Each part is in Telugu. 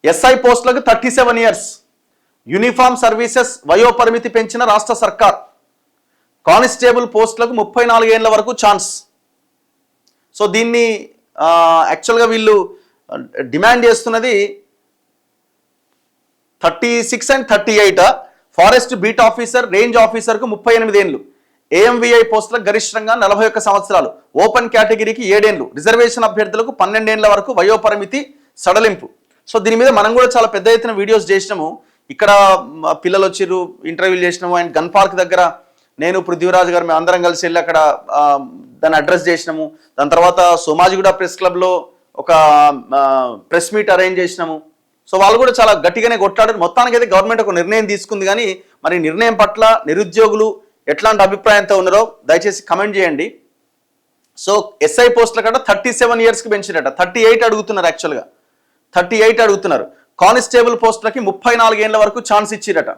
ఎస్ఐ పోస్టులకు 37 ఇయర్స్. యూనిఫామ్ సర్వీసెస్ వయోపరిమితి పెంచిన రాష్ట్ర సర్కార్. కానిస్టేబుల్ పోస్టులకు 34 ఏళ్ల వరకు ఛాన్స్. సో దీన్ని యాక్చువల్గా వీళ్ళు డిమాండ్ చేస్తున్నది 36 and 38. Forest beat officer, range ఆఫీసర్కు 38 ఏళ్ళు. ఏఎంవిఐ పోస్టులకు గరిష్టంగా 41 సంవత్సరాలు. ఓపెన్ కేటగిరీకి 7 ఏళ్ళు. రిజర్వేషన్ అభ్యర్థులకు 12 ఏళ్ల వరకు వయోపరిమితి సడలింపు. సో దీని మీద మనం కూడా చాలా పెద్ద ఎత్తున వీడియోస్ చేసినాము. ఇక్కడ పిల్లలు వచ్చిర్రు, ఇంటర్వ్యూలు చేసినాము. అండ్ గన్ పార్క్ దగ్గర నేను పృథ్వీరాజ్ గారు మేము అందరం కలిసి వెళ్ళి అక్కడ దాన్ని అడ్రస్ చేసినాము. దాని తర్వాత సోమాజిగూడ ప్రెస్ క్లబ్లో ఒక ప్రెస్ మీట్ అరేంజ్ చేసినాము. సో వాళ్ళు కూడా చాలా గట్టిగానే కొట్లాడారు. మొత్తానికి అయితే గవర్నమెంట్ ఒక నిర్ణయం తీసుకుంది. కానీ మరి నిర్ణయం పట్ల నిరుద్యోగులు ఎట్లాంటి అభిప్రాయంతో ఉన్నారో దయచేసి కమెంట్ చేయండి. సో ఎస్ఐ పోస్టుల కంటే 37 ఇయర్స్కి పెంచినట. 38 అడుగుతున్నారు. యాక్చువల్గా 38 అడుగుతున్నారు. కానిస్టేబుల్ పోస్టులకి 34 ఏళ్ల వరకు ఛాన్స్ ఇచ్చిరట.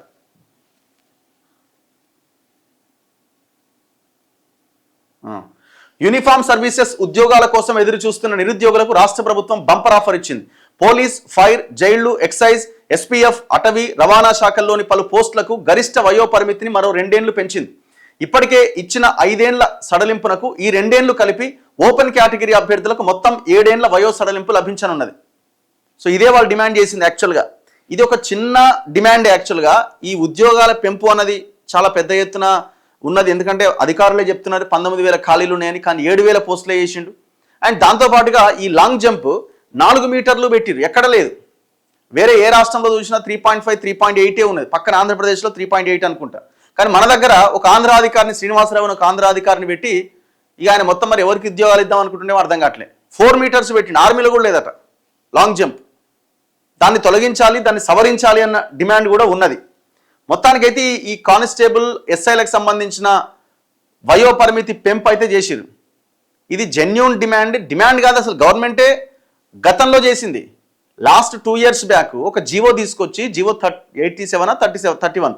యూనిఫామ్ సర్వీసెస్ ఉద్యోగాల కోసం ఎదురు చూస్తున్న నిరుద్యోగులకు రాష్ట్ర ప్రభుత్వం బంపర్ ఆఫర్ ఇచ్చింది. పోలీస్, ఫైర్, జైళ్లు, ఎక్సైజ్, ఎస్పీఎఫ్, అటవీ, రవాణా శాఖల్లోని పలు పోస్టులకు గరిష్ట వయో పరిమితిని మరో 2 ఏళ్లు పెంచింది. ఇప్పటికే ఇచ్చిన 5 ఏళ్ల సడలింపునకు ఈ 2 ఏళ్లు కలిపి ఓపెన్ కేటగిరీ అభ్యర్థులకు మొత్తం 7 ఏళ్ల వయో సడలింపు లభించనున్నది. సో ఇదే వాళ్ళు డిమాండ్ చేసింది. యాక్చువల్గా ఇది ఒక చిన్న డిమాండ్. యాక్చువల్గా ఈ ఉద్యోగాల పెంపు అన్నది చాలా పెద్ద ఎత్తున ఉన్నది. ఎందుకంటే అధికారులే చెప్తున్నారు 19,000 ఖాళీలు ఉన్నాయని, కానీ 7,000 పోస్టులే చేసిండు. అండ్ దాంతోపాటుగా ఈ లాంగ్ జంప్ 4 మీటర్లు పెట్టిరు. ఎక్కడ లేదు. వేరే ఏ రాష్ట్రంలో చూసినా 3.5, 3.8 ఉన్నది. పక్కన ఆంధ్రప్రదేశ్లో 3.8 అనుకుంటా. కానీ మన దగ్గర ఒక ఆంధ్ర అధికారిని, శ్రీనివాసరావు ఒక ఆంధ్ర అధికారిని పెట్టి ఇక ఆయన మొత్తం మరి ఎవరికి ఉద్యోగాలు ఇద్దాం అనుకుంటుండే అర్థం కావట్లేదు. 4 మీటర్స్ పెట్టిండు. ఆర్మీలో కూడా లేదట లాంగ్ జంప్. దాన్ని తొలగించాలి, దాన్ని సవరించాలి అన్న డిమాండ్ కూడా ఉన్నది. మొత్తానికైతే ఈ కానిస్టేబుల్ ఎస్ఐలకు సంబంధించిన వయో పరిమితి పెంపు అయితే చేసిరు. ఇది జెన్యూన్ డిమాండ్ కాదు. అసలు గవర్నమెంటే గతంలో చేసింది. లాస్ట్ 2 years బ్యాక్ ఒక జీవో తీసుకొచ్చి, జీవో 31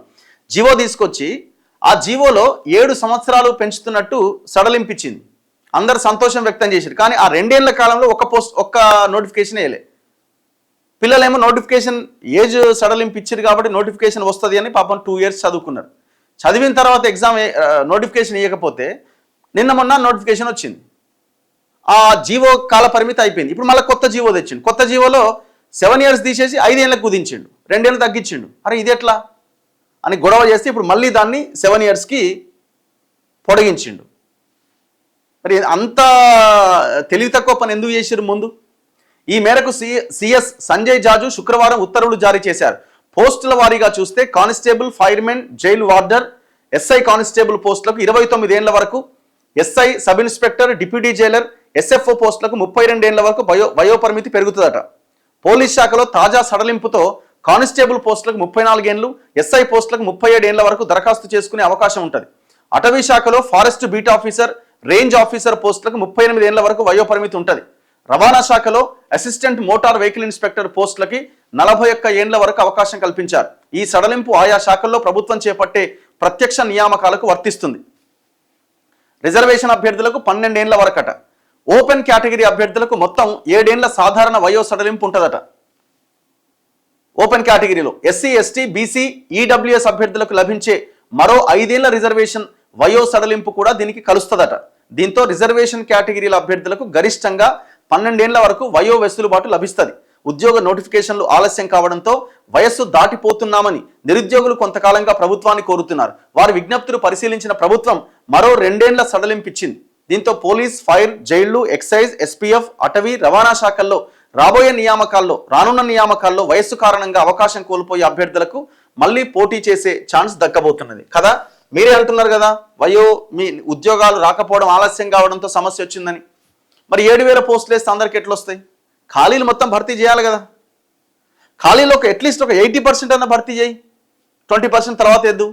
జీవో తీసుకొచ్చి ఆ జీవోలో 7 సంవత్సరాలు పెంచుతున్నట్టు సడలింపించింది. అందరు సంతోషం వ్యక్తం చేశారు. కానీ ఆ 2 ఏళ్ల కాలంలో ఒక్క నోటిఫికేషన్ వేయలే. పిల్లలేమో నోటిఫికేషన్ ఏజ్ సడలింపు ఇచ్చారు కాబట్టి నోటిఫికేషన్ వస్తుంది అని పాపం 2 years చదువుకున్నారు. చదివిన తర్వాత ఎగ్జామ్ నోటిఫికేషన్ ఇవ్వకపోతే నిన్న మొన్న నోటిఫికేషన్ వచ్చింది. ఆ జీవో కాల పరిమితి అయిపోయింది. ఇప్పుడు మళ్ళీ కొత్త జీవో తెచ్చిండు. కొత్త జీవోలో 7 years తీసేసి 5 ఏళ్ళకు కుదించిండు, 2 ఏళ్ళు తగ్గించిండు. అరే ఇది ఎట్లా అని గొడవ చేస్తే ఇప్పుడు మళ్ళీ దాన్ని 7 yearsకి పొడిగించిండు. మరి అంత తెలివి తక్కువ పని ఎందుకు చేసిరు ముందు? ఈ మేరకు సిఎస్ సంజయ్ జాజు శుక్రవారం ఉత్తర్వులు జారీ చేశారు. పోస్టుల వారీగా చూస్తే constable, firemen, jail warder, SI constable పోస్టులకు 29 ఏళ్ల వరకు, SI, sub inspector, deputy Jailer, SFO పోస్టులకు 32 ఏళ్ల వరకు వయోపరిమితి పెరుగుతుందట. పోలీస్ శాఖలో తాజా సడలింపుతో కానిస్టేబుల్ పోస్టులకు 34 ఏళ్లు, ఎస్ఐ పోస్టులకు 37 ఏళ్ల వరకు దరఖాస్తు చేసుకునే అవకాశం ఉంటుంది. అటవీ శాఖలో forest beat officer, range officer పోస్టులకు 38 ఏళ్ల వరకు వయోపరిమితి ఉంటుంది. రవాణా శాఖలో అసిస్టెంట్ మోటార్ వెహికల్ ఇన్స్పెక్టర్ పోస్టులకి 41 ఏళ్ల వరకు అవకాశం కల్పించారు. ఈ సడలింపు ఆయా శాఖల్లో ప్రభుత్వం చేపట్టే ప్రత్యక్ష నియామకాలకు వర్తిస్తుంది. రిజర్వేషన్ అభ్యర్థులకు 12 ఏళ్ల వరకట. ఓపెన్ కేటగిరీ అభ్యర్థులకు మొత్తం 7 ఏళ్ల సాధారణ వయో సడలింపు ఉంటుందట. ఓపెన్ కేటగిరీలో ఎస్సీ, ఎస్టీ, బీసీ, ఈడబ్ల్యూఎస్ అభ్యర్థులకు లభించే మరో 5 ఏళ్ల రిజర్వేషన్ వయో సడలింపు కూడా దీనికి కలుస్తుందట. దీంతో రిజర్వేషన్ కేటగిరీల అభ్యర్థులకు గరిష్టంగా 12 ఏళ్ల వరకు వయో వెసులుబాటు లభిస్తుంది. ఉద్యోగ నోటిఫికేషన్లు ఆలస్యం కావడంతో వయస్సు దాటిపోతున్నామని నిరుద్యోగులు కొంతకాలంగా ప్రభుత్వాన్ని కోరుతున్నారు. వారి విజ్ఞప్తులు పరిశీలించిన ప్రభుత్వం మరో 2 ఏళ్ల సడలింపిచ్చింది. దీంతో పోలీస్, ఫైర్, జైళ్లు, ఎక్సైజ్, ఎస్పీఎఫ్, అటవీ, రవాణా శాఖల్లో రానున్న నియామకాల్లో వయస్సు కారణంగా అవకాశం కోల్పోయే అభ్యర్థులకు మళ్ళీ పోటీ చేసే ఛాన్స్ దక్కబోతున్నది కదా. మీరే అంటున్నారు కదా మీ ఉద్యోగాలు రాకపోవడం ఆలస్యం కావడంతో సమస్య వచ్చిందని. మరి 7,000 పోస్టులు వేస్తే అందరికి ఎట్లా వస్తాయి? ఖాళీలు మొత్తం భర్తీ చేయాలి కదా. ఖాళీలో అట్లీస్ట్ ఒక 80% అన్న భర్తీ చేయి, 20% తర్వాత వేద్దు.